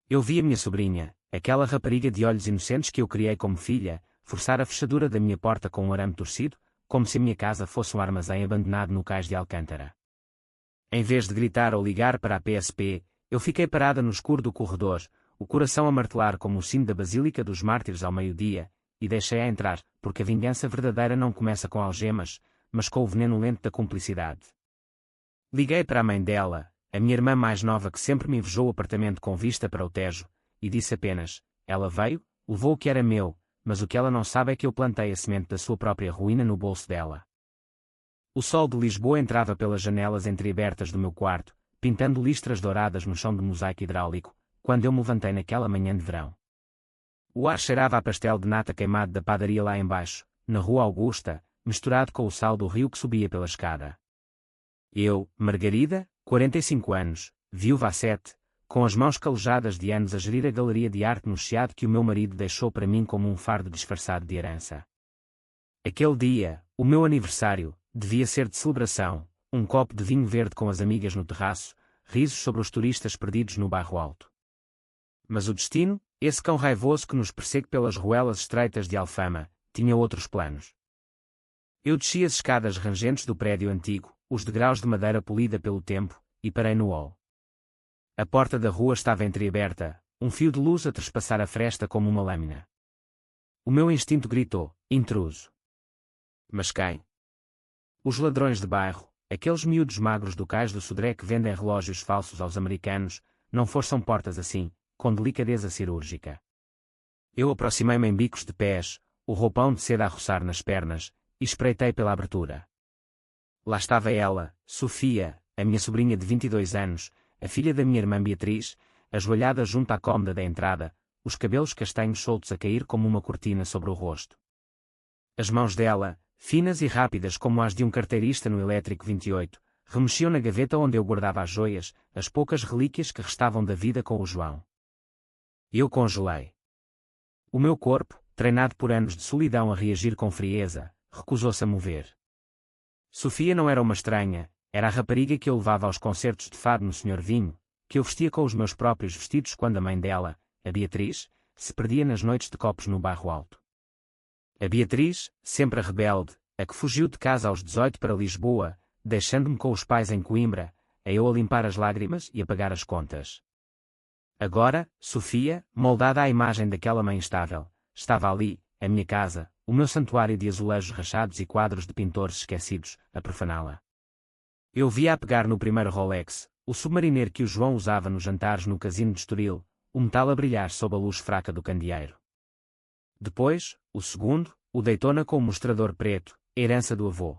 Eu vi a minha sobrinha, aquela rapariga de olhos inocentes que eu criei como filha, forçar a fechadura da minha porta com um arame torcido, como se a minha casa fosse um armazém abandonado no cais de Alcântara. Em vez de gritar ou ligar para a PSP, eu fiquei parada no escuro do corredor, o coração a martelar como o sino da Basílica dos Mártires ao meio-dia, e deixei-a entrar, porque a vingança verdadeira não começa com algemas, mas com o veneno lento da cumplicidade. Liguei para a mãe dela, a minha irmã mais nova que sempre me invejou o apartamento com vista para o Tejo, e disse apenas: ela veio, levou o que era meu, mas o que ela não sabe é que eu plantei a semente da sua própria ruína no bolso dela. O sol de Lisboa entrava pelas janelas entreabertas do meu quarto, pintando listras douradas no chão de mosaico hidráulico, quando eu me levantei naquela manhã de verão. O ar cheirava a pastel de nata queimado da padaria lá embaixo, na Rua Augusta, misturado com o sal do rio que subia pela escada. Eu, Margarida, 45 anos, viúva há 7, com as mãos calejadas de anos a gerir a galeria de arte no Chiado que o meu marido deixou para mim como um fardo disfarçado de herança. Aquele dia, o meu aniversário, devia ser de celebração, um copo de vinho verde com as amigas no terraço, risos sobre os turistas perdidos no bairro alto. Mas o destino, esse cão raivoso que nos persegue pelas ruelas estreitas de Alfama, tinha outros planos. Eu desci as escadas rangentes do prédio antigo, os degraus de madeira polida pelo tempo, e parei no hall. A porta da rua estava entreaberta, um fio de luz a trespassar a fresta como uma lâmina. O meu instinto gritou: intruso. Mas quem? Os ladrões de bairro, aqueles miúdos magros do cais do Sodré que vendem relógios falsos aos americanos, não forçam portas assim, com delicadeza cirúrgica. Eu aproximei-me em bicos de pés, o roupão de seda a roçar nas pernas, e espreitei pela abertura. Lá estava ela, Sofia, a minha sobrinha de 22 anos, a filha da minha irmã Beatriz, ajoelhada junto à cômoda da entrada, os cabelos castanhos soltos a cair como uma cortina sobre o rosto. As mãos dela, finas e rápidas como as de um carteirista no Elétrico 28, remexiam na gaveta onde eu guardava as joias, as poucas relíquias que restavam da vida com o João. Eu congelei. O meu corpo, treinado por anos de solidão a reagir com frieza, recusou-se a mover. Sofia não era uma estranha, era a rapariga que eu levava aos concertos de fado no Sr. Vinho, que eu vestia com os meus próprios vestidos quando a mãe dela, a Beatriz, se perdia nas noites de copos no bairro alto. A Beatriz, sempre a rebelde, a que fugiu de casa aos 18 para Lisboa, deixando-me com os pais em Coimbra, a eu a limpar as lágrimas e a pagar as contas. Agora, Sofia, moldada à imagem daquela mãe estável, estava ali, a minha casa, o meu santuário de azulejos rachados e quadros de pintores esquecidos, a profaná-la. Eu via-a pegar no primeiro Rolex, o submariner que o João usava nos jantares no casino de Estoril, o metal a brilhar sob a luz fraca do candeeiro. Depois, o segundo, o Daytona com o mostrador preto, a herança do avô.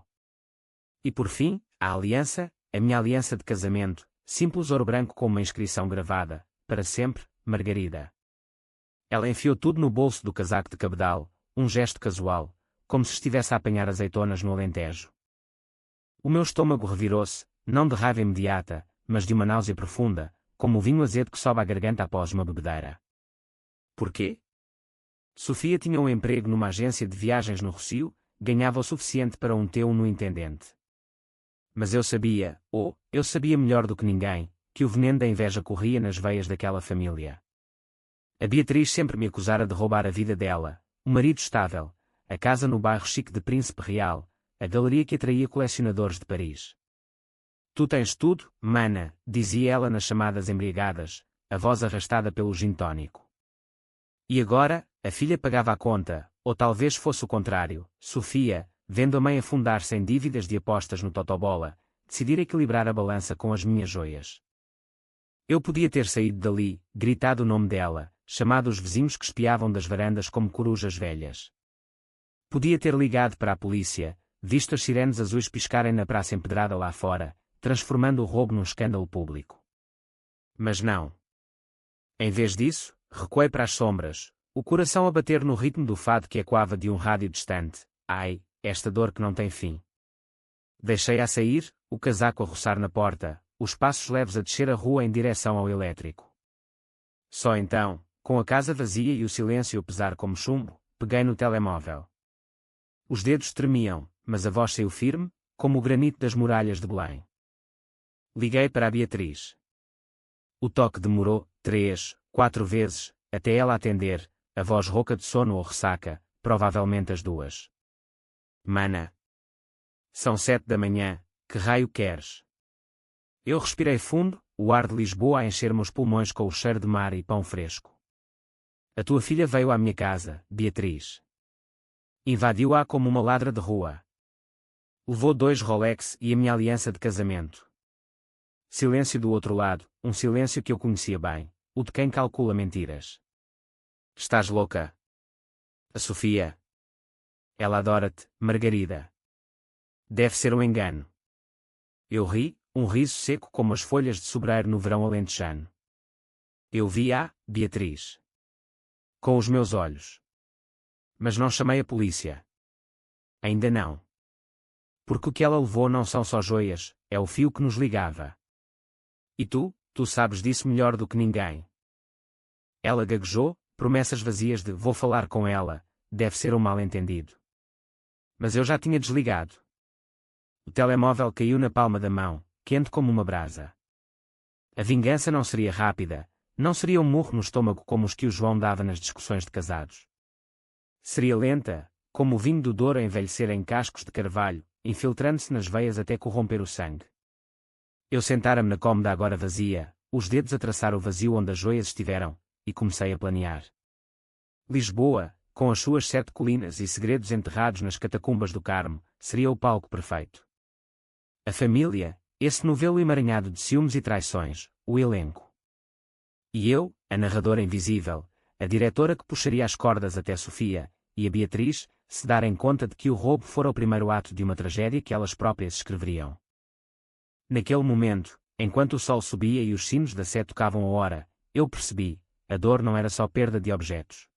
E por fim, a aliança, a minha aliança de casamento, simples ouro branco com uma inscrição gravada, para sempre, Margarida. Ela enfiou tudo no bolso do casaco de cabedal, um gesto casual, como se estivesse a apanhar azeitonas no Alentejo. O meu estômago revirou-se, não de raiva imediata, mas de uma náusea profunda, como o vinho azedo que sobe à garganta após uma bebedeira. Porquê? Sofia tinha um emprego numa agência de viagens no Rossio, ganhava o suficiente para um T1 no intendente. Mas eu sabia, eu sabia melhor do que ninguém, que o veneno da inveja corria nas veias daquela família. A Beatriz sempre me acusara de roubar a vida dela, o marido estável, a casa no bairro chique de Príncipe Real, a galeria que atraía colecionadores de Paris. Tu tens tudo, mana, dizia ela nas chamadas embriagadas, a voz arrastada pelo gin tónico. E agora, a filha pagava a conta, ou talvez fosse o contrário, Sofia, vendo a mãe afundar-se em dívidas de apostas no Totobola, decidir equilibrar a balança com as minhas joias. Eu podia ter saído dali, gritado o nome dela, chamado os vizinhos que espiavam das varandas como corujas velhas. Podia ter ligado para a polícia, visto as sirenes azuis piscarem na praça empedrada lá fora, transformando o roubo num escândalo público. Mas não. Em vez disso, recuei para as sombras, o coração a bater no ritmo do fado que ecoava de um rádio distante. Ai, esta dor que não tem fim. Deixei-a sair, o casaco a roçar na porta, os passos leves a descer a rua em direção ao elétrico. Só então, com a casa vazia e o silêncio a pesar como chumbo, peguei no telemóvel. Os dedos tremiam, mas a voz saiu firme, como o granito das muralhas de Belém. Liguei para a Beatriz. O toque demorou 3, 4 vezes, até ela atender, a voz rouca de sono ou ressaca, provavelmente as duas. Mana. São 7 da manhã, que raio queres? Eu respirei fundo, o ar de Lisboa a encher-me os pulmões com o cheiro de mar e pão fresco. A tua filha veio à minha casa, Beatriz. Invadiu-a como uma ladra de rua. Levou 2 Rolex e a minha aliança de casamento. Silêncio do outro lado, um silêncio que eu conhecia bem, o de quem calcula mentiras. Estás louca? A Sofia. Ela adora-te, Margarida. Deve ser um engano. Eu ri, um riso seco como as folhas de sobreiro no verão alentejano. Eu vi-a, Beatriz. Com os meus olhos. Mas não chamei a polícia. Ainda não. Porque o que ela levou não são só joias, é o fio que nos ligava. E tu sabes disso melhor do que ninguém. Ela gaguejou, promessas vazias de vou falar com ela, deve ser um mal-entendido. Mas eu já tinha desligado. O telemóvel caiu na palma da mão, quente como uma brasa. A vingança não seria rápida, não seria um murro no estômago como os que o João dava nas discussões de casados. Seria lenta, como o vinho do Douro a envelhecer em cascos de carvalho, infiltrando-se nas veias até corromper o sangue. Eu sentara-me na cômoda agora vazia, os dedos a traçar o vazio onde as joias estiveram, e comecei a planear. Lisboa, com as suas 7 colinas e segredos enterrados nas catacumbas do Carmo, seria o palco perfeito. A família, esse novelo emaranhado de ciúmes e traições, o elenco. E eu, a narradora invisível, a diretora que puxaria as cordas até Sofia, e a Beatriz, se darem conta de que o roubo fora o primeiro ato de uma tragédia que elas próprias escreveriam. Naquele momento, enquanto o sol subia e os sinos da sé tocavam a hora, eu percebi, a dor não era só perda de objetos.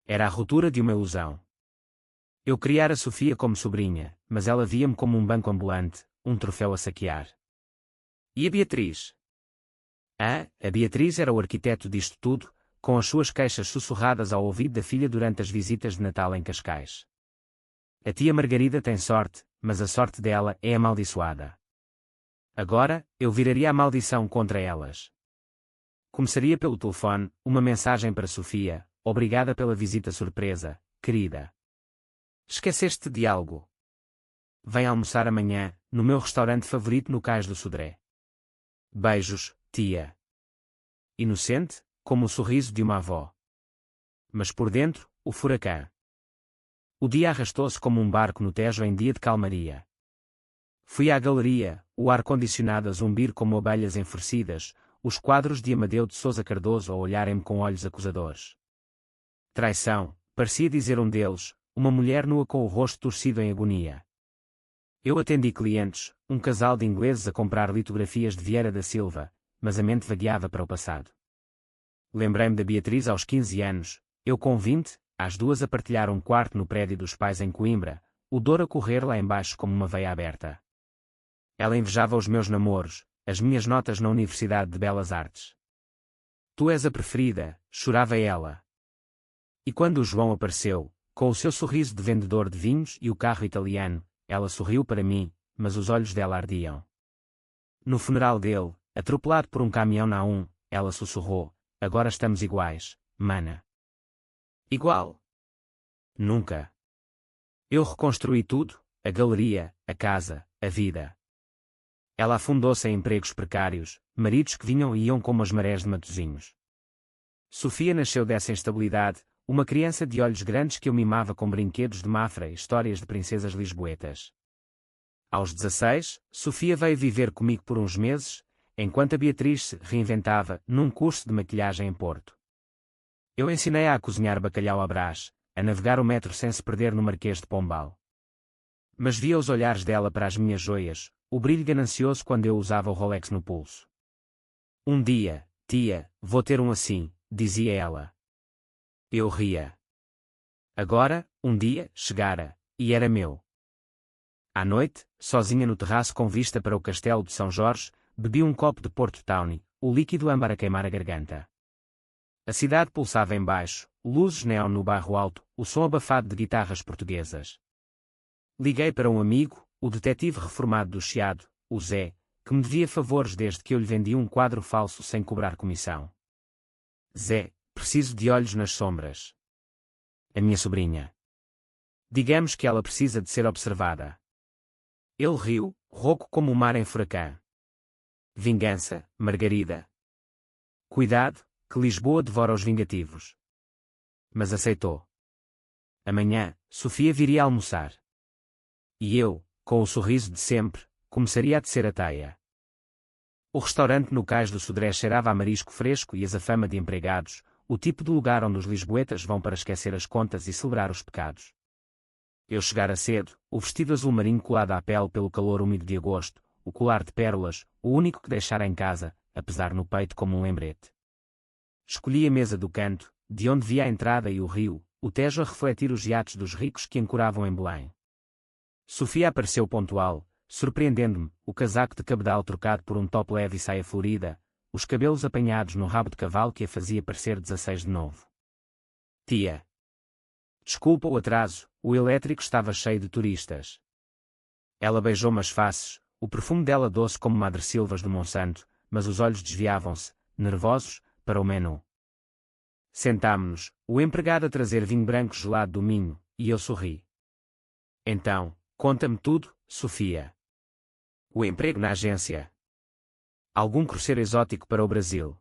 Era a ruptura de uma ilusão. Eu criara Sofia como sobrinha, mas ela via-me como um banco ambulante, um troféu a saquear. E a Beatriz? A Beatriz era o arquiteto disto tudo, com as suas queixas sussurradas ao ouvido da filha durante as visitas de Natal em Cascais. A tia Margarida tem sorte, mas a sorte dela é amaldiçoada. Agora, eu viraria a maldição contra elas. Começaria pelo telefone, uma mensagem para Sofia, obrigada pela visita surpresa, querida. Esqueceste de algo? Vem almoçar amanhã, no meu restaurante favorito no Cais do Sodré. Beijos, tia. Inocente, como o sorriso de uma avó. Mas por dentro, o furacão. O dia arrastou-se como um barco no Tejo em dia de calmaria. Fui à galeria, o ar-condicionado a zumbir como abelhas enfurecidas, os quadros de Amadeu de Sousa Cardoso a olharem-me com olhos acusadores. Traição, parecia dizer um deles, uma mulher nua com o rosto torcido em agonia. Eu atendi clientes, um casal de ingleses a comprar litografias de Vieira da Silva, mas a mente vagueava para o passado. Lembrei-me da Beatriz aos 15 anos, eu com 20, às 2 a partilhar um quarto no prédio dos pais em Coimbra, o Douro a correr lá embaixo como uma veia aberta. Ela invejava os meus namoros, as minhas notas na Universidade de Belas Artes. Tu és a preferida, chorava ela. E quando o João apareceu, com o seu sorriso de vendedor de vinhos e o carro italiano, ela sorriu para mim, mas os olhos dela ardiam. No funeral dele, atropelado por um caminhão na A1, ela sussurrou, agora estamos iguais, mana. Igual? Nunca. Eu reconstruí tudo, a galeria, a casa, a vida. Ela afundou-se em empregos precários, maridos que vinham e iam como as marés de Matosinhos. Sofia nasceu dessa instabilidade, uma criança de olhos grandes que eu mimava com brinquedos de Mafra e histórias de princesas lisboetas. Aos 16, Sofia veio viver comigo por uns meses, enquanto a Beatriz se reinventava num curso de maquilhagem em Porto. Eu ensinei-a a cozinhar bacalhau à Brás, a navegar o metro sem se perder no Marquês de Pombal. Mas via os olhares dela para as minhas joias, o brilho ganancioso quando eu usava o Rolex no pulso. Um dia, tia, vou ter um assim, dizia ela. Eu ria. Agora, um dia, chegara, e era meu. À noite, sozinha no terraço com vista para o castelo de São Jorge, bebi um copo de Porto Tawny, o líquido âmbar a queimar a garganta. A cidade pulsava embaixo, luzes neon no bairro alto, o som abafado de guitarras portuguesas. Liguei para um amigo, o detetive reformado do Chiado, o Zé, que me devia favores desde que eu lhe vendi um quadro falso sem cobrar comissão. Zé, preciso de olhos nas sombras. A minha sobrinha. Digamos que ela precisa de ser observada. Ele riu, rouco como o mar em furacão. Vingança, Margarida. Cuidado, que Lisboa devora os vingativos. Mas aceitou. Amanhã, Sofia viria almoçar. E eu, com o sorriso de sempre, começaria a tecer a teia. O restaurante no cais do Sodré cheirava a marisco fresco e azafama de empregados, o tipo de lugar onde os lisboetas vão para esquecer as contas e celebrar os pecados. Eu chegara cedo, o vestido azul marinho colado à pele pelo calor úmido de agosto, o colar de pérolas, o único que deixara em casa, a pesar no peito como um lembrete. Escolhi a mesa do canto, de onde via a entrada e o rio, o Tejo a refletir os iates dos ricos que ancoravam em Belém. Sofia apareceu pontual, surpreendendo-me, o casaco de cabedal trocado por um top leve e saia florida, os cabelos apanhados no rabo de cavalo que a fazia parecer 16 de novo. Tia. Desculpa o atraso, o elétrico estava cheio de turistas. Ela beijou-me as faces, o perfume dela doce como madressilvas do Monsanto, mas os olhos desviavam-se, nervosos, para o menu. Sentámo-nos, o empregado a trazer vinho branco gelado do Minho, e eu sorri. Então, conta-me tudo, Sofia. O emprego na agência. Algum cruzeiro exótico para o Brasil.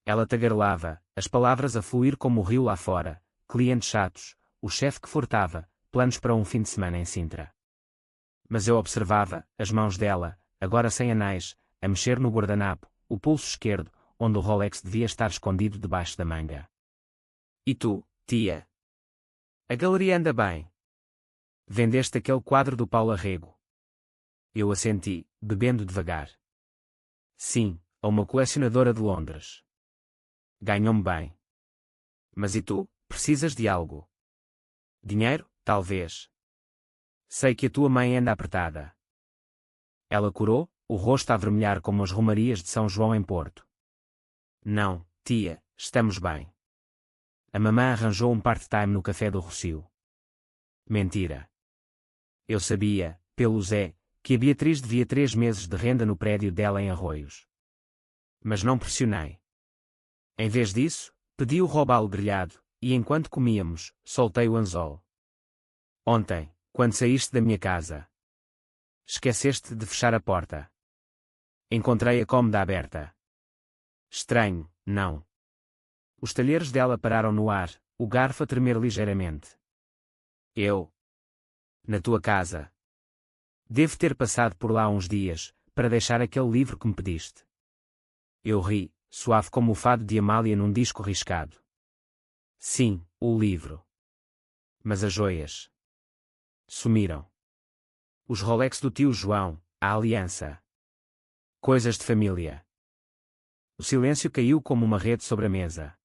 Ela tagarelava, as palavras a fluir como o rio lá fora, clientes chatos, o chefe que furtava, planos para um fim de semana em Sintra. Mas eu observava, as mãos dela, agora sem anais, a mexer no guardanapo, o pulso esquerdo, onde o Rolex devia estar escondido debaixo da manga. E tu, tia? A galeria anda bem. Vendeste aquele quadro do Paulo Arrego. Eu assenti, bebendo devagar. Sim, a uma colecionadora de Londres. Ganhou-me bem. Mas e tu, precisas de algo? Dinheiro, talvez. Sei que a tua mãe anda apertada. Ela corou, o rosto a avermelhar como as romarias de São João em Porto. Não, tia, estamos bem. A mamã arranjou um part-time no café do Rocio. Mentira. Eu sabia, pelo Zé, que a Beatriz devia 3 meses de renda no prédio dela em Arroios. Mas não pressionei. Em vez disso, pedi o robalo grelhado, e enquanto comíamos, soltei o anzol. Ontem, quando saíste da minha casa, esqueceste de fechar a porta. Encontrei a cômoda aberta. Estranho, não? Os talheres dela pararam no ar, o garfo a tremer ligeiramente. Eu? Na tua casa. Devo ter passado por lá uns dias, para deixar aquele livro que me pediste. Eu ri, suave como o fado de Amália num disco riscado. Sim, o livro. Mas as joias. Sumiram. Os Rolex do tio João, a aliança. Coisas de família. O silêncio caiu como uma rede sobre a mesa.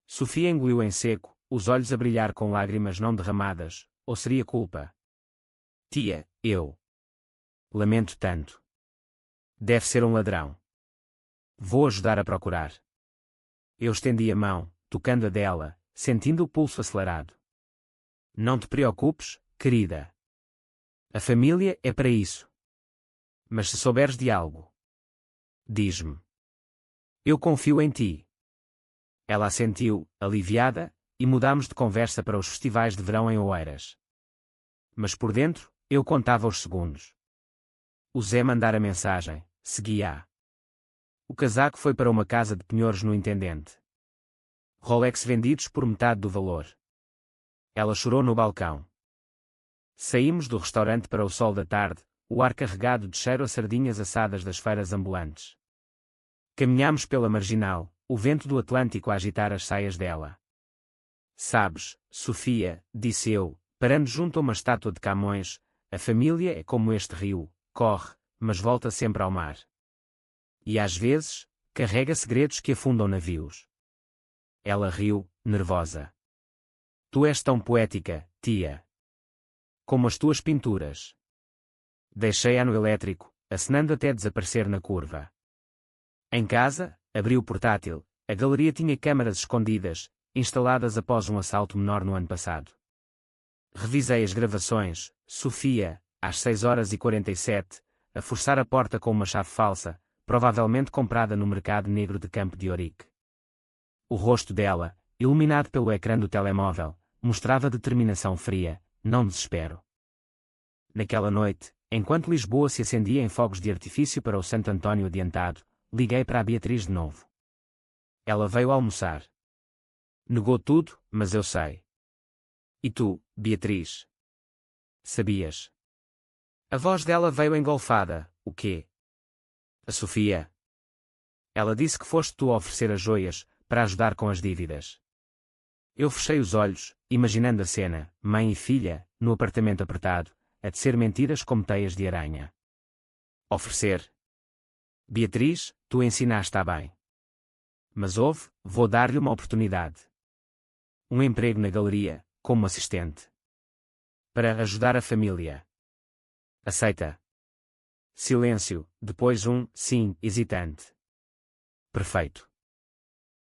Sofia engoliu em seco, os olhos a brilhar com lágrimas não derramadas, ou seria culpa? Tia, eu. Lamento tanto. Deve ser um ladrão. Vou ajudar a procurar. Eu estendi a mão, tocando a dela, sentindo o pulso acelerado. Não te preocupes, querida. A família é para isso. Mas se souberes de algo, diz-me. Eu confio em ti. Ela assentiu, aliviada, e mudámos de conversa para os festivais de verão em Oeiras. Mas por dentro, eu contava os segundos. O Zé mandara mensagem, seguia-a. O casaco foi para uma casa de penhores no Intendente. Rolex vendidos por metade do valor. Ela chorou no balcão. Saímos do restaurante para o sol da tarde, o ar carregado de cheiro a sardinhas assadas das feiras ambulantes. Caminhámos pela marginal, o vento do Atlântico a agitar as saias dela. Sabes, Sofia, disse eu, parando junto a uma estátua de Camões, a família é como este rio, corre, mas volta sempre ao mar. E às vezes, carrega segredos que afundam navios. Ela riu, nervosa. Tu és tão poética, tia. Como as tuas pinturas. Deixei-a no elétrico, acenando até desaparecer na curva. Em casa, abri o portátil, a galeria tinha câmaras escondidas, instaladas após um assalto menor no ano passado. Revisei as gravações, Sofia, às 6h47, a forçar a porta com uma chave falsa, provavelmente comprada no mercado negro de Campo de Ourique. O rosto dela, iluminado pelo ecrã do telemóvel, mostrava determinação fria, não desespero. Naquela noite, enquanto Lisboa se acendia em fogos de artifício para o Santo António adiantado, liguei para a Beatriz de novo. Ela veio almoçar. Negou tudo, mas eu sei. E tu, Beatriz? Sabias? A voz dela veio engolfada. O quê? A Sofia. Ela disse que foste tu a oferecer as joias, para ajudar com as dívidas. Eu fechei os olhos, imaginando a cena, mãe e filha, no apartamento apertado, a tecer mentiras como teias de aranha. Oferecer? Beatriz, tu ensinaste a bem. Mas vou dar-lhe uma oportunidade. Um emprego na galeria, como assistente. Para ajudar a família. Aceita? Silêncio, depois sim, hesitante. Perfeito.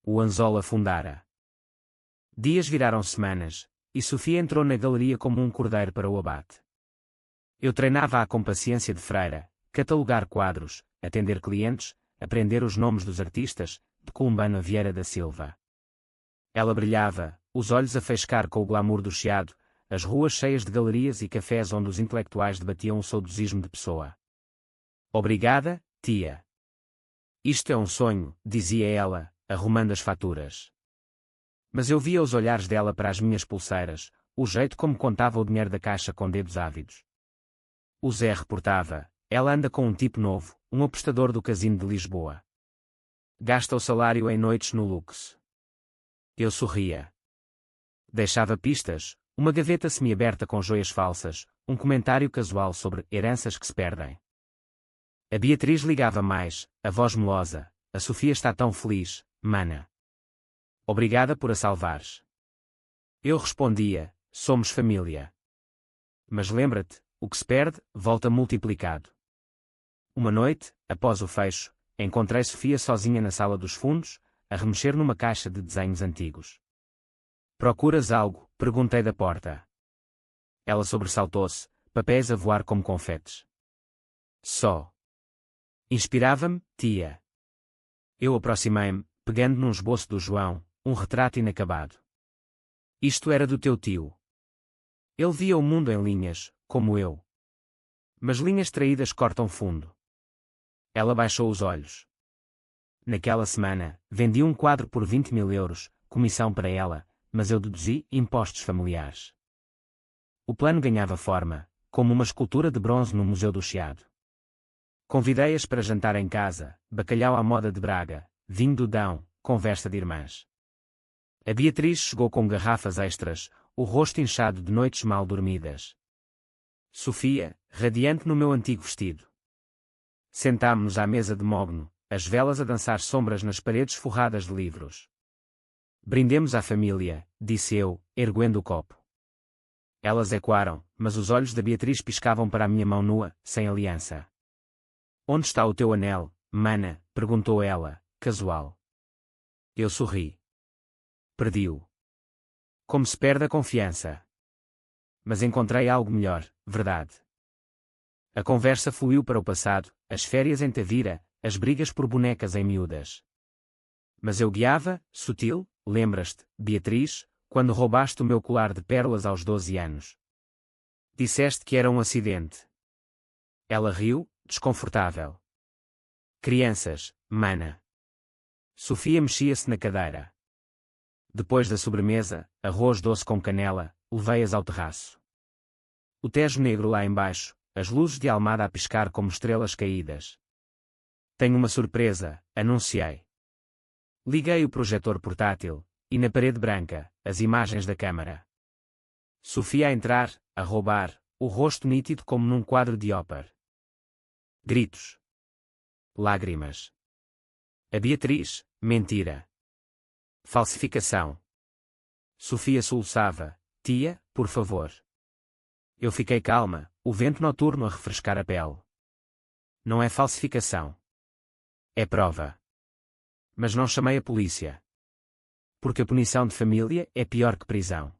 O anzol afundara. Dias viraram semanas, e Sofia entrou na galeria como um cordeiro para o abate. Eu treinava-a com paciência de freira, catalogar quadros, atender clientes, aprender os nomes dos artistas, de Columbano Vieira da Silva. Ela brilhava, os olhos a faiscar com o glamour do Chiado, as ruas cheias de galerias e cafés onde os intelectuais debatiam o saudosismo de Pessoa. Obrigada, tia. Isto é um sonho, dizia ela, arrumando as faturas. Mas eu via os olhares dela para as minhas pulseiras, o jeito como contava o dinheiro da caixa com dedos ávidos. O Zé reportava, ela anda com um tipo novo, um apostador do casino de Lisboa. Gasta o salário em noites no luxo. Eu sorria. Deixava pistas, uma gaveta semi-aberta com joias falsas, um comentário casual sobre heranças que se perdem. A Beatriz ligava mais, a voz melosa. A Sofia está tão feliz, mana. Obrigada por a salvares. Eu respondia, somos família. Mas lembra-te, o que se perde, volta multiplicado. Uma noite, após o fecho, encontrei Sofia sozinha na sala dos fundos, a remexer numa caixa de desenhos antigos. Procuras algo? Perguntei da porta. Ela sobressaltou-se, papéis a voar como confetes. Só. Inspirava-me, tia. Eu aproximei-me, pegando num esboço do João, um retrato inacabado. Isto era do teu tio. Ele via o mundo em linhas, como eu. Mas linhas traídas cortam fundo. Ela baixou os olhos. Naquela semana, vendi um quadro por 20.000 euros, comissão para ela, mas eu deduzi impostos familiares. O plano ganhava forma, como uma escultura de bronze no Museu do Chiado. Convidei-as para jantar em casa, bacalhau à moda de Braga, vinho do Dão, conversa de irmãs. A Beatriz chegou com garrafas extras, o rosto inchado de noites mal dormidas. Sofia, radiante no meu antigo vestido. Sentámo-nos à mesa de mogno, as velas a dançar sombras nas paredes forradas de livros. Brindemos à família, disse eu, erguendo o copo. Elas ecoaram, mas os olhos da Beatriz piscavam para a minha mão nua, sem aliança. Onde está o teu anel, mana? Perguntou ela, casual. Eu sorri. Perdi-o. Como se perde a confiança. Mas encontrei algo melhor, verdade. A conversa fluiu para o passado, as férias em Tavira, as brigas por bonecas em miúdas. Mas eu guiava, sutil, lembras-te, Beatriz, quando roubaste o meu colar de pérolas aos 12 anos. Disseste que era um acidente. Ela riu, desconfortável. Crianças, mana. Sofia mexia-se na cadeira. Depois da sobremesa, arroz doce com canela, levei-as ao terraço. O Tejo negro lá embaixo, as luzes de Almada a piscar como estrelas caídas. Tenho uma surpresa, anunciei. Liguei o projetor portátil, e na parede branca, as imagens da câmara. Sofia a entrar, a roubar, o rosto nítido como num quadro de ópera. Gritos. Lágrimas. A Beatriz, mentira. Falsificação. Sofia soluçava, tia, por favor. Eu fiquei calma, o vento noturno a refrescar a pele. Não é falsificação. É prova. Mas não chamei a polícia. Porque a punição de família é pior que prisão.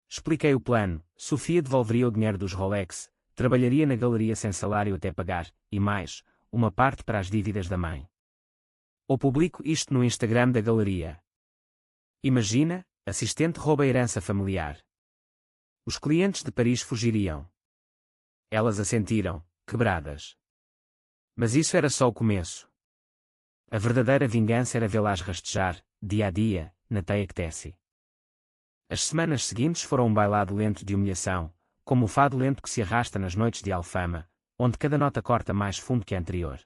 Expliquei o plano, Sofia devolveria o dinheiro dos Rolex, trabalharia na galeria sem salário até pagar, e mais, uma parte para as dívidas da mãe. Ou publico isto no Instagram da galeria. Imagina, assistente rouba a herança familiar. Os clientes de Paris fugiriam. Elas assentiram, quebradas. Mas isso era só o começo. A verdadeira vingança era vê-las rastejar, dia a dia, na teia que tece. As semanas seguintes foram um bailado lento de humilhação, como o fado lento que se arrasta nas noites de Alfama, onde cada nota corta mais fundo que a anterior.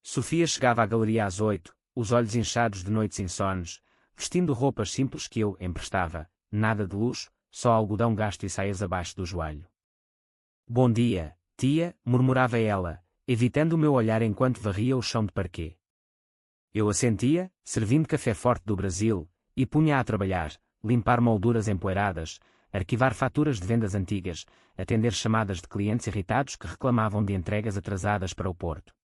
Sofia chegava à galeria às 8, os olhos inchados de noites insones, vestindo roupas simples que eu emprestava, nada de luxo, só algodão gasto e saias abaixo do joelho. Bom dia, tia, murmurava ela, evitando o meu olhar enquanto varria o chão de parquet. Eu assentia, servindo café forte do Brasil, e punha a trabalhar, limpar molduras empoeiradas, arquivar faturas de vendas antigas, atender chamadas de clientes irritados que reclamavam de entregas atrasadas para o Porto.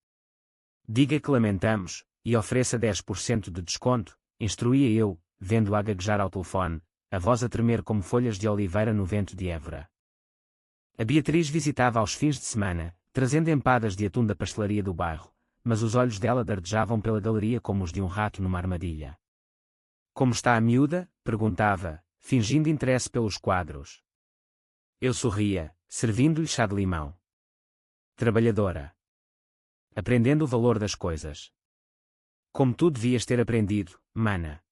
Diga que lamentamos, e ofereça 10% de desconto, instruía eu, vendo-a gaguejar ao telefone, a voz a tremer como folhas de oliveira no vento de Évora. A Beatriz visitava aos fins de semana, trazendo empadas de atum da pastelaria do bairro, mas os olhos dela dardejavam pela galeria como os de um rato numa armadilha. Como está a miúda? Perguntava, fingindo interesse pelos quadros. Eu sorria, servindo-lhe chá de limão. Trabalhadora. Aprendendo o valor das coisas. Como tu devias ter aprendido, mana.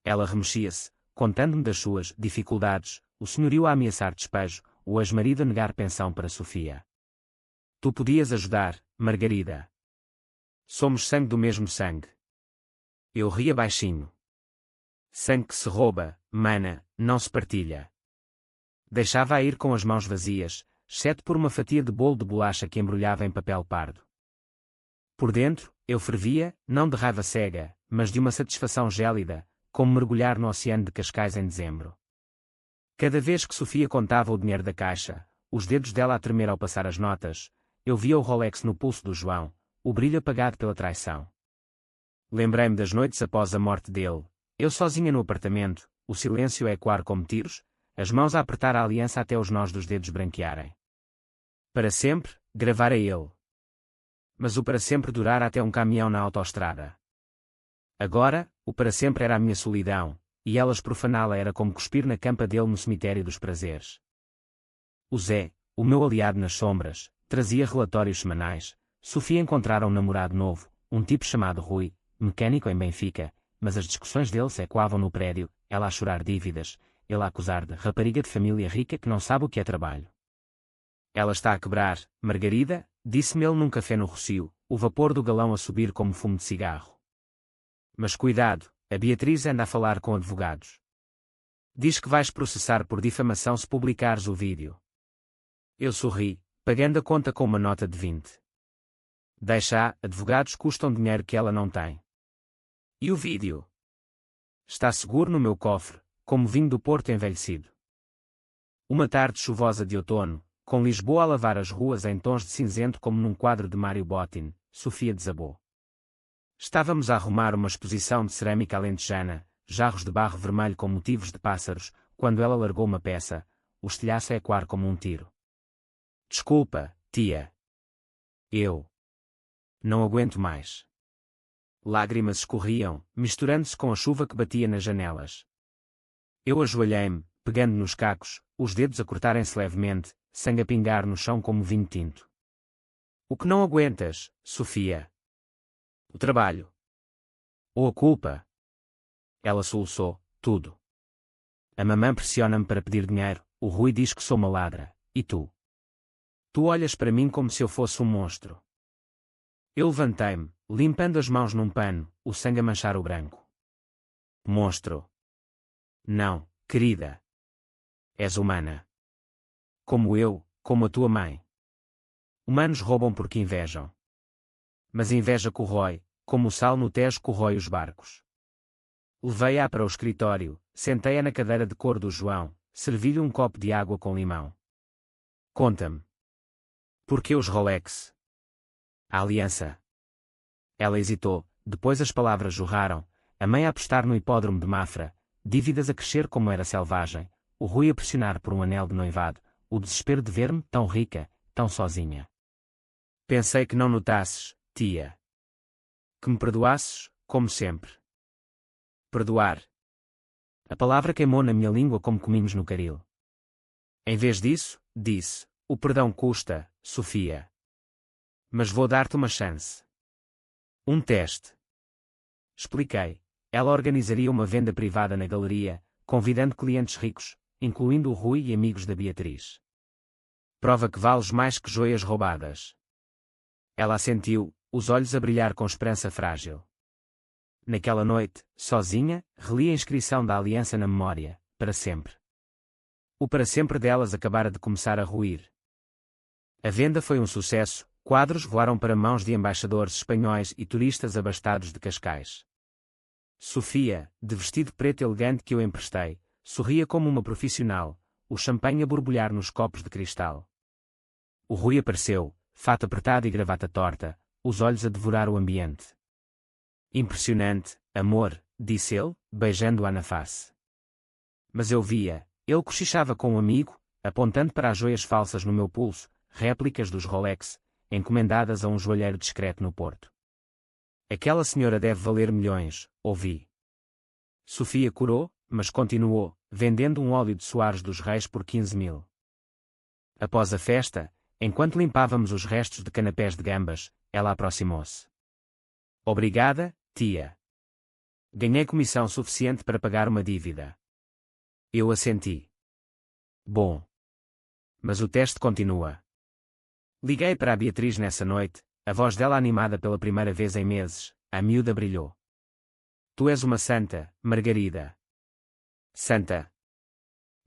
Ela remexia-se, contando-me das suas dificuldades, o senhorio a ameaçar despejo, o ex-marido a negar pensão para Sofia. Tu podias ajudar, Margarida. Somos sangue do mesmo sangue. Eu ria baixinho. Sangue que se rouba, mana, não se partilha. Deixava-a ir com as mãos vazias, exceto por uma fatia de bolo de bolacha que embrulhava em papel pardo. Por dentro, eu fervia, não de raiva cega, mas de uma satisfação gélida, como mergulhar no oceano de Cascais em dezembro. Cada vez que Sofia contava o dinheiro da caixa, os dedos dela a tremer ao passar as notas, eu via o Rolex no pulso do João, o brilho apagado pela traição. Lembrei-me das noites após a morte dele, eu sozinha no apartamento, o silêncio a ecoar como tiros, as mãos a apertar a aliança até os nós dos dedos branquearem. Para sempre, gravara ele. Mas o para sempre durara até um caminhão na autoestrada. Agora, o para sempre era a minha solidão, e elas profaná-la era como cuspir na campa dele no cemitério dos prazeres. O Zé, o meu aliado nas sombras, trazia relatórios semanais. Sofia encontrara um namorado novo, um tipo chamado Rui, mecânico em Benfica, mas as discussões dele se ecoavam no prédio, ela a chorar dívidas, ele a acusar de rapariga de família rica que não sabe o que é trabalho. Ela está a quebrar, Margarida, disse-me ele num café no Rocio, o vapor do galão a subir como fumo de cigarro. Mas cuidado, a Beatriz anda a falar com advogados. Diz que vais processar por difamação se publicares o vídeo. Eu sorri, pagando a conta com uma nota de 20. Deixa, advogados custam dinheiro que ela não tem. E o vídeo? Está seguro no meu cofre, como vinho do Porto envelhecido. Uma tarde chuvosa de outono, com Lisboa a lavar as ruas em tons de cinzento como num quadro de Mário Bottin, Sofia desabou. Estávamos a arrumar uma exposição de cerâmica alentejana, jarros de barro vermelho com motivos de pássaros, quando ela largou uma peça, o estilhaço a ecoar como um tiro. Desculpa, tia. Eu. Não aguento mais. Lágrimas escorriam, misturando-se com a chuva que batia nas janelas. Eu ajoelhei-me, pegando nos cacos, os dedos a cortarem-se levemente, sangue a pingar no chão como vinho tinto. O que não aguentas, Sofia? O trabalho. Ou a culpa? Ela soluçou, tudo. A mamã pressiona-me para pedir dinheiro, o Rui diz que sou uma ladra, e tu? Tu olhas para mim como se eu fosse um monstro. Eu levantei-me, limpando as mãos num pano, o sangue a manchar o branco. Monstro. Não, querida. És humana. Como eu, como a tua mãe. Humanos roubam porque invejam. Mas a inveja corrói, como o sal no Tejo corrói os barcos. Levei-a para o escritório, sentei-a na cadeira de couro do João, servi-lhe um copo de água com limão. Conta-me. Por que os Rolex? A aliança. Ela hesitou, depois as palavras jorraram, a mãe a apostar no hipódromo de Mafra, dívidas a crescer como era selvagem, o Rui a pressionar por um anel de noivado, o desespero de ver-me tão rica, tão sozinha. Pensei que não notasses, tia. Que me perdoasses, como sempre. Perdoar. A palavra queimou na minha língua como comimos no caril. Em vez disso, disse: o perdão custa, Sofia. Mas vou dar-te uma chance. Um teste. Expliquei. Ela organizaria uma venda privada na galeria, convidando clientes ricos, incluindo o Rui e amigos da Beatriz. Prova que vales mais que joias roubadas. Ela assentiu, os olhos a brilhar com esperança frágil. Naquela noite, sozinha, reli a inscrição da aliança na memória, para sempre. O para sempre delas acabara de começar a ruir. A venda foi um sucesso, quadros voaram para mãos de embaixadores espanhóis e turistas abastados de Cascais. Sofia, de vestido preto elegante que eu emprestei, sorria como uma profissional, o champanhe a borbulhar nos copos de cristal. O Rui apareceu, fato apertado e gravata torta, os olhos a devorar o ambiente. Impressionante, amor, disse ele, beijando-a na face. Mas eu via, ele cochichava com um amigo, apontando para as joias falsas no meu pulso, réplicas dos Rolex, encomendadas a um joalheiro discreto no Porto. Aquela senhora deve valer milhões, ouvi. Sofia corou, mas continuou, vendendo um óleo de Soares dos Reis por 15.000. Após a festa, enquanto limpávamos os restos de canapés de gambas, ela aproximou-se. Obrigada, tia. Ganhei comissão suficiente para pagar uma dívida. Eu assenti. Bom. Mas o teste continua. Liguei para a Beatriz nessa noite, a voz dela animada pela primeira vez em meses, a miúda brilhou. Tu és uma santa, Margarida. Santa?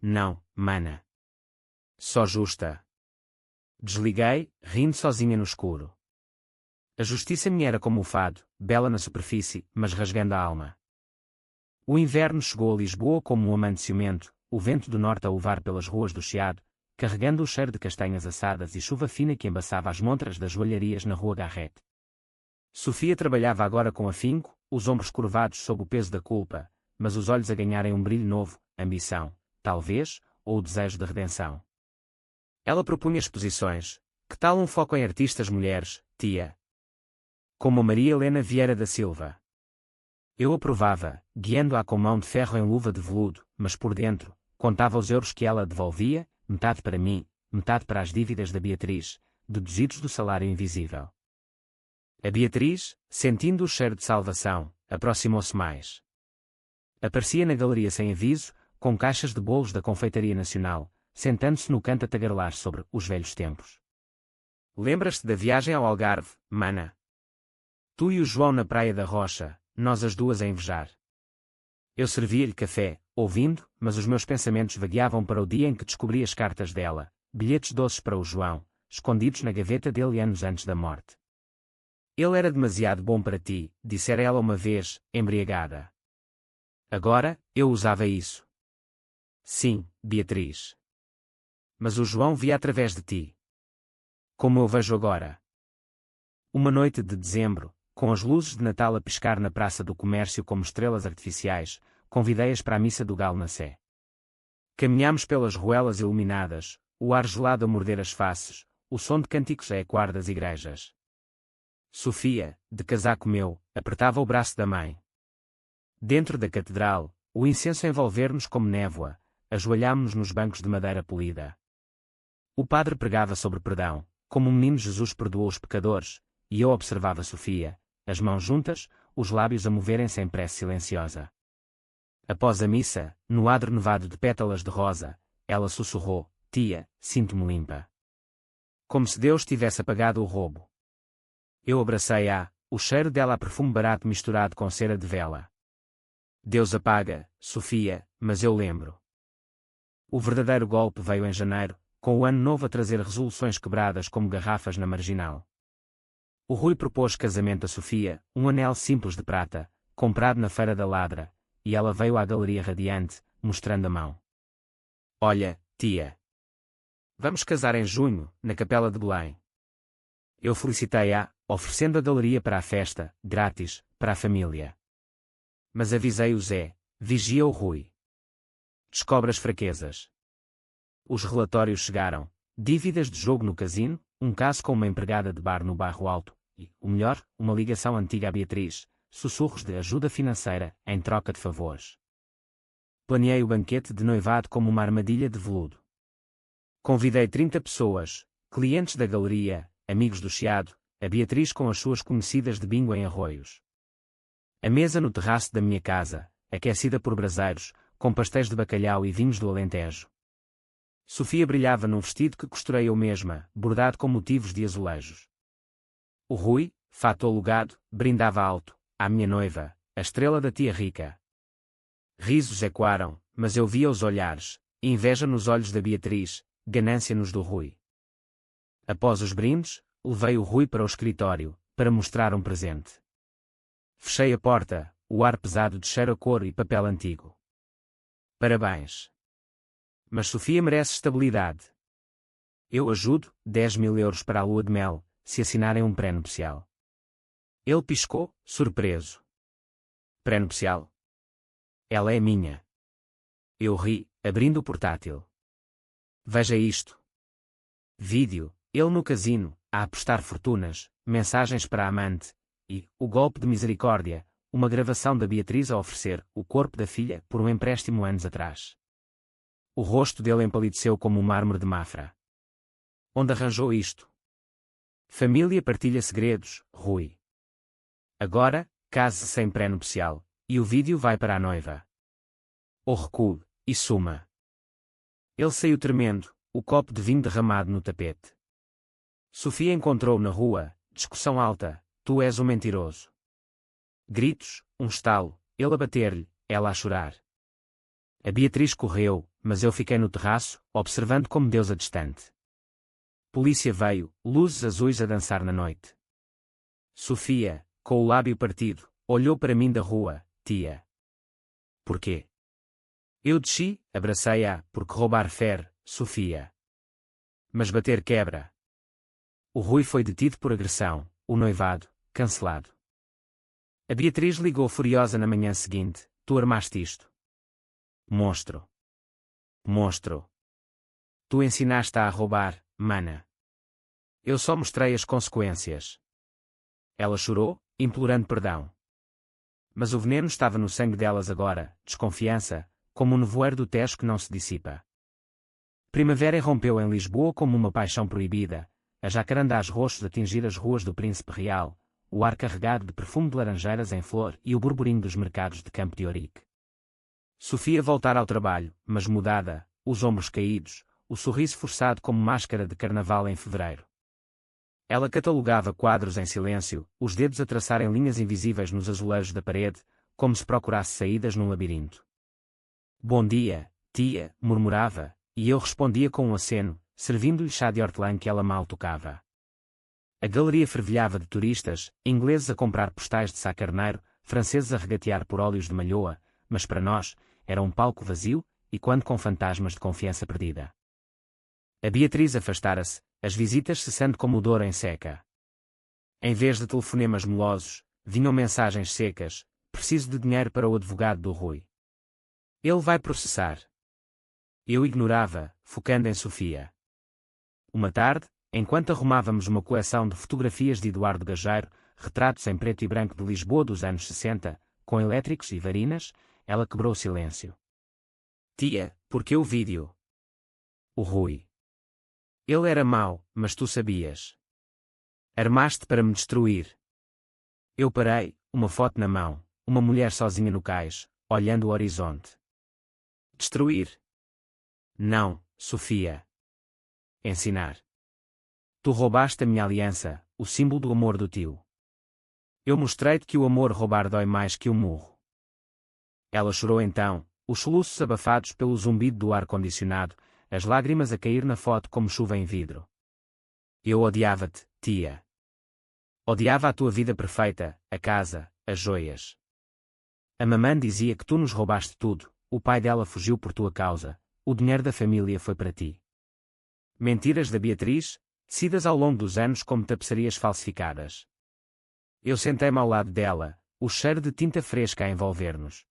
Não, mana. Só justa. Desliguei, rindo sozinha no escuro. A justiça me era como o fado, bela na superfície, mas rasgando a alma. O inverno chegou a Lisboa como um amante ciumento, o vento do norte a uvar pelas ruas do Chiado, carregando o cheiro de castanhas assadas e chuva fina que embaçava as montras das joalharias na rua Garrete. Sofia trabalhava agora com afinco, os ombros curvados sob o peso da culpa, mas os olhos a ganharem um brilho novo, ambição, talvez, ou o desejo de redenção. Ela propunha exposições. Que tal um foco em artistas mulheres, tia? Como a Maria Helena Vieira da Silva. Eu aprovava, guiando-a com mão de ferro em luva de veludo, mas por dentro, contava os euros que ela devolvia, metade para mim, metade para as dívidas da Beatriz, deduzidos do salário invisível. A Beatriz, sentindo o cheiro de salvação, aproximou-se mais. Aparecia na galeria sem aviso, com caixas de bolos da Confeitaria Nacional, sentando-se no canto a tagarelar sobre os velhos tempos. Lembras-te da viagem ao Algarve, mana? Tu e o João na Praia da Rocha, nós as duas a invejar. Eu servia-lhe café, ouvindo, mas os meus pensamentos vagueavam para o dia em que descobri as cartas dela, bilhetes doces para o João, escondidos na gaveta dele anos antes da morte. Ele era demasiado bom para ti, dissera ela uma vez, embriagada. Agora, eu usava isso. Sim, Beatriz. Mas o João via através de ti. Como eu vejo agora. Uma noite de dezembro, com as luzes de Natal a piscar na Praça do Comércio como estrelas artificiais, convidei-as para a missa do Galo na Sé. Caminhámos pelas ruelas iluminadas, o ar gelado a morder as faces, o som de cânticos a ecoar das igrejas. Sofia, de casaco meu, apertava o braço da mãe. Dentro da catedral, o incenso a envolver-nos como névoa, ajoelhámo-nos nos bancos de madeira polida. O padre pregava sobre perdão, como o menino Jesus perdoou os pecadores, e eu observava Sofia, as mãos juntas, os lábios a moverem-se em prece silenciosa. Após a missa, no adro nevado de pétalas de rosa, ela sussurrou, tia, sinto-me limpa. Como se Deus tivesse apagado o roubo. Eu abracei-a, o cheiro dela a perfume barato misturado com cera de vela. Deus apaga, Sofia, mas eu lembro. O verdadeiro golpe veio em janeiro, com o ano novo a trazer resoluções quebradas como garrafas na marginal. O Rui propôs casamento a Sofia, um anel simples de prata, comprado na Feira da Ladra, e ela veio à galeria radiante, mostrando a mão. Olha, tia. Vamos casar em junho, na Capela de Belém. Eu felicitei-a, oferecendo a galeria para a festa, grátis, para a família. Mas avisei o Zé, vigia o Rui. Descobre as fraquezas. Os relatórios chegaram, dívidas de jogo no casino, um caso com uma empregada de bar no Bairro Alto, e, o melhor, uma ligação antiga à Beatriz, sussurros de ajuda financeira, em troca de favores. planeei o banquete de noivado como uma armadilha de veludo. Convidei 30 pessoas, clientes da galeria, amigos do Chiado, a Beatriz com as suas conhecidas de bingo em Arroios. A mesa no terraço da minha casa, aquecida por braseiros, com pastéis de bacalhau e vinhos do Alentejo. Sofia brilhava num vestido que costurei eu mesma, bordado com motivos de azulejos. O Rui, fato alugado, brindava alto, à minha noiva, a estrela da tia rica. Risos ecoaram, mas eu via os olhares, inveja nos olhos da Beatriz, ganância nos do Rui. Após os brindes, levei o Rui para o escritório, para mostrar um presente. Fechei a porta, o ar pesado de cheiro a couro e papel antigo. Parabéns. Mas Sofia merece estabilidade. Eu ajudo, 10.000 euros para a lua de mel, se assinarem um pré-nupcial. Ele piscou, surpreso. Pré-nupcial? Ela é minha. Eu ri, abrindo o portátil. Veja isto. Vídeo, ele no casino, a apostar fortunas, mensagens para a amante, e, o golpe de misericórdia, uma gravação da Beatriz a oferecer o corpo da filha por um empréstimo anos atrás. O rosto dele empalideceu como um mármore de Mafra. Onde arranjou isto? Família partilha segredos, Rui. Agora, case-se sem pré-nupcial, e o vídeo vai para a noiva. O recuo, e suma. Ele saiu tremendo, o copo de vinho derramado no tapete. Sofia encontrou-o na rua, discussão alta, tu és um mentiroso. Gritos, um estalo, ele a bater-lhe, ela a chorar. A Beatriz correu, mas eu fiquei no terraço, observando como deusa distante. Polícia veio, luzes azuis a dançar na noite. Sofia, com o lábio partido, olhou para mim da rua, tia. Porquê? Eu desci, abracei-a, porque roubar fere, Sofia. Mas bater quebra. O Rui foi detido por agressão, o noivado, cancelado. A Beatriz ligou furiosa na manhã seguinte, tu armaste isto. Monstro. Monstro. Tu ensinaste a roubar, mana. Eu só mostrei as consequências. Ela chorou, implorando perdão. Mas o veneno estava no sangue delas agora, desconfiança, como um nevoeiro do Tejo que não se dissipa. Primavera irrompeu em Lisboa como uma paixão proibida, a jacarandás roxos a tingir as ruas do Príncipe Real, o ar carregado de perfume de laranjeiras em flor e o burburinho dos mercados de Campo de Ourique. Sofia voltara ao trabalho, mas mudada, os ombros caídos, o sorriso forçado como máscara de carnaval em fevereiro. Ela catalogava quadros em silêncio, os dedos a traçarem linhas invisíveis nos azulejos da parede, como se procurasse saídas num labirinto. Bom dia, tia, murmurava, e eu respondia com um aceno, servindo-lhe chá de hortelã que ela mal tocava. A galeria fervilhava de turistas, ingleses a comprar postais de Sá Carneiro, franceses a regatear por óleos de malhoa, mas para nós, era um palco vazio, e quando com fantasmas de confiança perdida. A Beatriz afastara-se, as visitas cessando como o dor em seca. Em vez de telefonemas melosos, vinham mensagens secas, preciso de dinheiro para o advogado do Rui. Ele vai processar. Eu ignorava, focando em Sofia. Uma tarde, enquanto arrumávamos uma coleção de fotografias de Eduardo Gageiro, retratos em preto e branco de Lisboa dos anos 60, com elétricos e varinas, ela quebrou o silêncio. Tia, por que o vídeo? O Rui. Ele era mau, mas tu sabias. Armaste para me destruir. Eu parei, uma foto na mão, uma mulher sozinha no cais, olhando o horizonte. Destruir? Não, Sofia. Ensinar. Tu roubaste a minha aliança, o símbolo do amor do tio. Eu mostrei-te que o amor roubar dói mais que o murro. Ela chorou então, os soluços abafados pelo zumbido do ar-condicionado, as lágrimas a cair na foto como chuva em vidro. Eu odiava-te, tia. Odiava a tua vida perfeita, a casa, as joias. A mamã dizia que tu nos roubaste tudo, o pai dela fugiu por tua causa, o dinheiro da família foi para ti. Mentiras da Beatriz, tecidas ao longo dos anos como tapeçarias falsificadas. Eu sentei-me ao lado dela, o cheiro de tinta fresca a envolver-nos.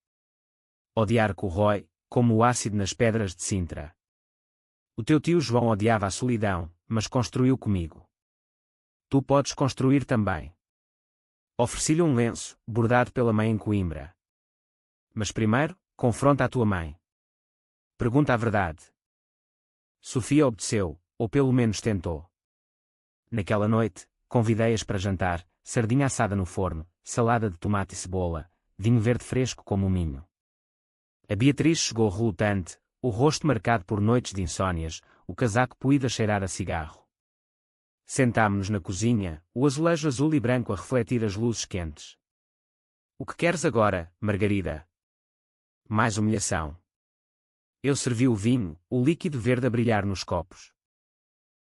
Odiar corrói, como o ácido nas pedras de Sintra. O teu tio João odiava a solidão, mas construiu comigo. Tu podes construir também. Ofereci-lhe um lenço, bordado pela mãe em Coimbra. Mas primeiro, confronta a tua mãe. Pergunta a verdade. Sofia obedeceu, ou pelo menos tentou. Naquela noite, convidei-as para jantar, sardinha assada no forno, salada de tomate e cebola, vinho verde fresco como o Minho. A Beatriz chegou relutante, o rosto marcado por noites de insónias, o casaco poído a cheirar a cigarro. Sentámo-nos na cozinha, o azulejo azul e branco a refletir as luzes quentes. O que queres agora, Margarida? Mais humilhação. Eu servi o vinho, o líquido verde a brilhar nos copos.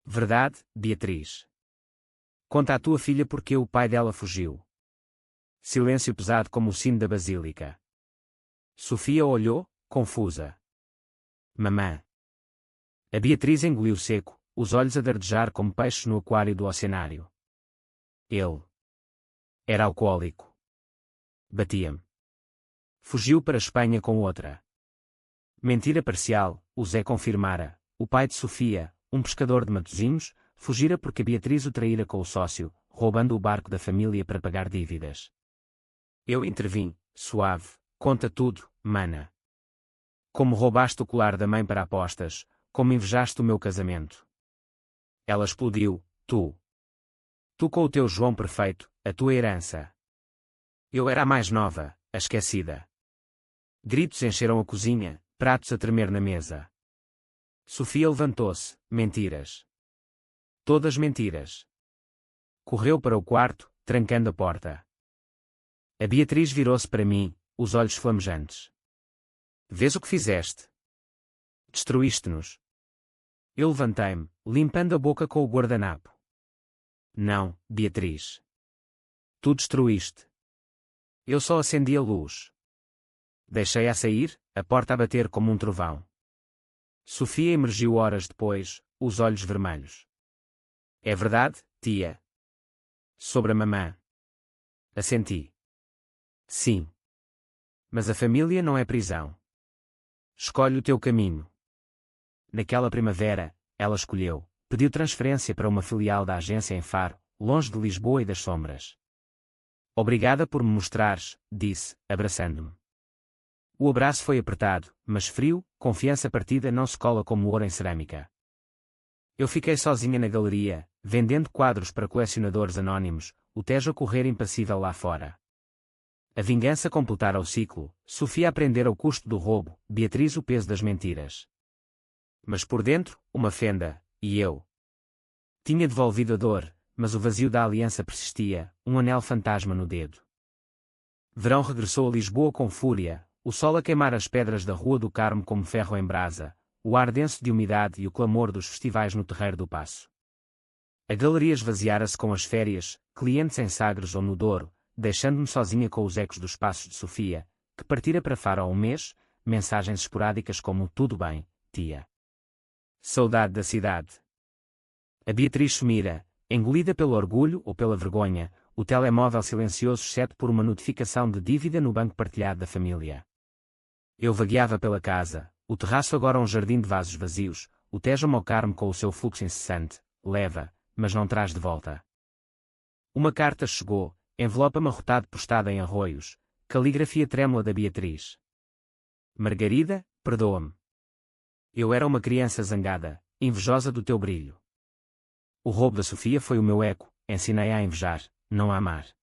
Verdade, Beatriz? Conta à tua filha porque o pai dela fugiu. Silêncio pesado como o sino da basílica. Sofia olhou, confusa. Mamã. A Beatriz engoliu seco, os olhos a dardejar como peixes no aquário do oceanário. Ele era alcoólico. Batia-me. Fugiu para a Espanha com outra. Mentira parcial, o Zé confirmara. O pai de Sofia, um pescador de Matosinhos, fugira porque Beatriz o traíra com o sócio, roubando o barco da família para pagar dívidas. Eu intervim, suave. Conta tudo, mana. Como roubaste o colar da mãe para apostas, como invejaste o meu casamento. Ela explodiu, tu. Tu com o teu João perfeito, a tua herança. Eu era a mais nova, a esquecida. Gritos encheram a cozinha, pratos a tremer na mesa. Sofia levantou-se, mentiras. Todas mentiras. Correu para o quarto, trancando a porta. A Beatriz virou-se para mim, os olhos flamejantes. Vês o que fizeste? Destruíste-nos. Eu levantei-me, limpando a boca com o guardanapo. Não, Beatriz. Tu destruíste. Eu só acendi a luz. Deixei-a sair, a porta a bater como um trovão. Sofia emergiu horas depois, os olhos vermelhos. É verdade, tia? Sobre a mamã. Assenti. Sim. Mas a família não é prisão. Escolhe o teu caminho. Naquela primavera, ela escolheu, pediu transferência para uma filial da agência em Faro, longe de Lisboa e das sombras. Obrigada por me mostrares, disse, abraçando-me. O abraço foi apertado, mas frio, confiança partida não se cola como ouro em cerâmica. Eu fiquei sozinha na galeria, vendendo quadros para colecionadores anónimos, o Tejo a correr impassível lá fora. A vingança completara o ciclo, Sofia aprendera o custo do roubo, Beatriz o peso das mentiras. Mas por dentro, uma fenda, e eu. Tinha devolvido a dor, mas o vazio da aliança persistia, um anel fantasma no dedo. Verão regressou a Lisboa com fúria, o sol a queimar as pedras da Rua do Carmo como ferro em brasa, o ar denso de umidade e o clamor dos festivais no Terreiro do Paço. A galeria esvaziara-se com as férias, clientes em Sagres ou no Douro, deixando-me sozinha com os ecos dos passos de Sofia, que partira para Faro há um mês, mensagens esporádicas como tudo bem, tia. Saudade da cidade. A Beatriz sumira, engolida pelo orgulho ou pela vergonha, o telemóvel silencioso exceto por uma notificação de dívida no banco partilhado da família. Eu vagueava pela casa, o terraço agora um jardim de vasos vazios, o Tejo ao Carmo com o seu fluxo incessante, leva, mas não traz de volta. Uma carta chegou, envelope amarrotado postada em arroios, caligrafia trêmula da Beatriz. Margarida, perdoa-me. Eu era uma criança zangada, invejosa do teu brilho. O roubo da Sofia foi o meu eco, ensinei-a a invejar, não a amar.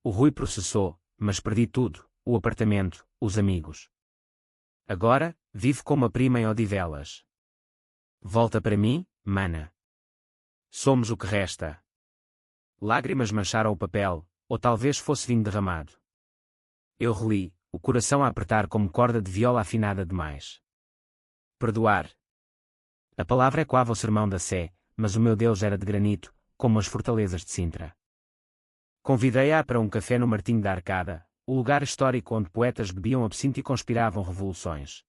O Rui processou, mas perdi tudo, o apartamento, os amigos. Agora, vivo como a prima em Odivelas. Volta para mim, mana. Somos o que resta. Lágrimas mancharam o papel, ou talvez fosse vinho derramado. Eu reli, o coração a apertar como corda de viola afinada demais. Perdoar. A palavra ecoava o sermão da Sé, mas o meu Deus era de granito, como as fortalezas de Sintra. Convidei-a para um café no Martinho da Arcada, o lugar histórico onde poetas bebiam absinto e conspiravam revoluções.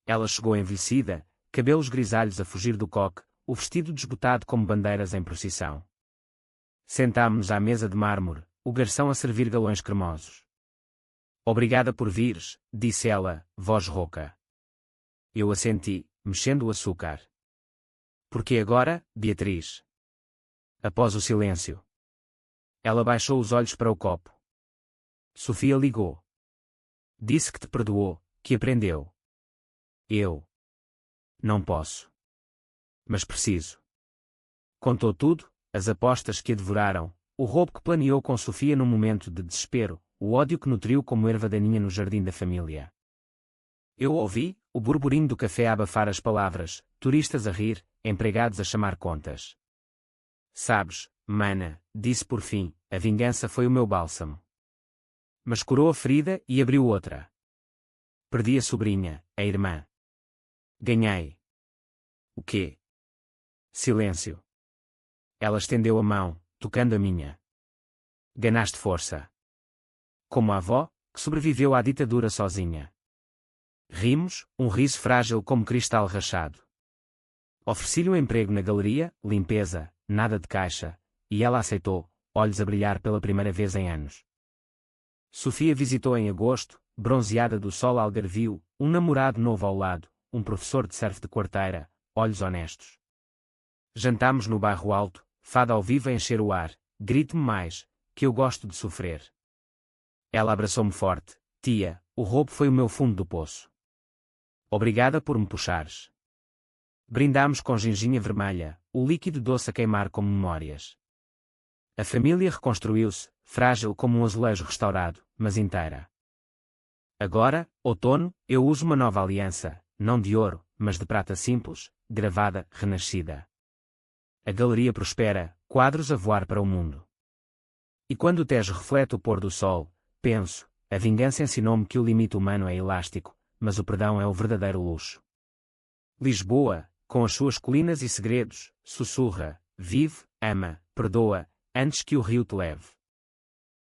Ela chegou envelhecida, cabelos grisalhos a fugir do coque, o vestido desbotado como bandeiras em procissão. Sentámo-nos à mesa de mármore, o garçom a servir galões cremosos. Obrigada por vires, disse ela, voz rouca. Eu assenti, mexendo o açúcar. Porque agora, Beatriz? Após o silêncio. Ela baixou os olhos para o copo. Sofia ligou. Disse que te perdoou, que aprendeu. Eu. Não posso. Mas preciso. Contou tudo, as apostas que a devoraram, o roubo que planeou com Sofia num momento de desespero, o ódio que nutriu como erva daninha no jardim da família. Eu ouvi, o burburinho do café a abafar as palavras, turistas a rir, empregados a chamar contas. Sabes, mana, disse por fim, a vingança foi o meu bálsamo. Mas curou a ferida e abriu outra. Perdi a sobrinha, a irmã. Ganhei. O quê? Silêncio. Ela estendeu a mão, tocando a minha. Ganaste força. Como a avó, que sobreviveu à ditadura sozinha. Rimos, um riso frágil como cristal rachado. Ofereci-lhe um emprego na galeria, limpeza, nada de caixa, e ela aceitou, olhos a brilhar pela primeira vez em anos. Sofia visitou em agosto, bronzeada do sol algarvio, um namorado novo ao lado, um professor de surf de quarteira, olhos honestos. Jantámos no bairro alto, fado ao vivo a encher o ar, grite-me mais, que eu gosto de sofrer. Ela abraçou-me forte, tia, o roubo foi o meu fundo do poço. Obrigada por me puxares. Brindámos com ginginha vermelha, o líquido doce a queimar como memórias. A família reconstruiu-se, frágil como um azulejo restaurado, mas inteira. Agora, outono, eu uso uma nova aliança, não de ouro, mas de prata simples, gravada, renascida. A galeria prospera, quadros a voar para o mundo. E quando o Tejo reflete o pôr do sol, penso, a vingança ensinou-me que o limite humano é elástico, mas o perdão é o verdadeiro luxo. Lisboa, com as suas colinas e segredos, sussurra, vive, ama, perdoa, antes que o rio te leve.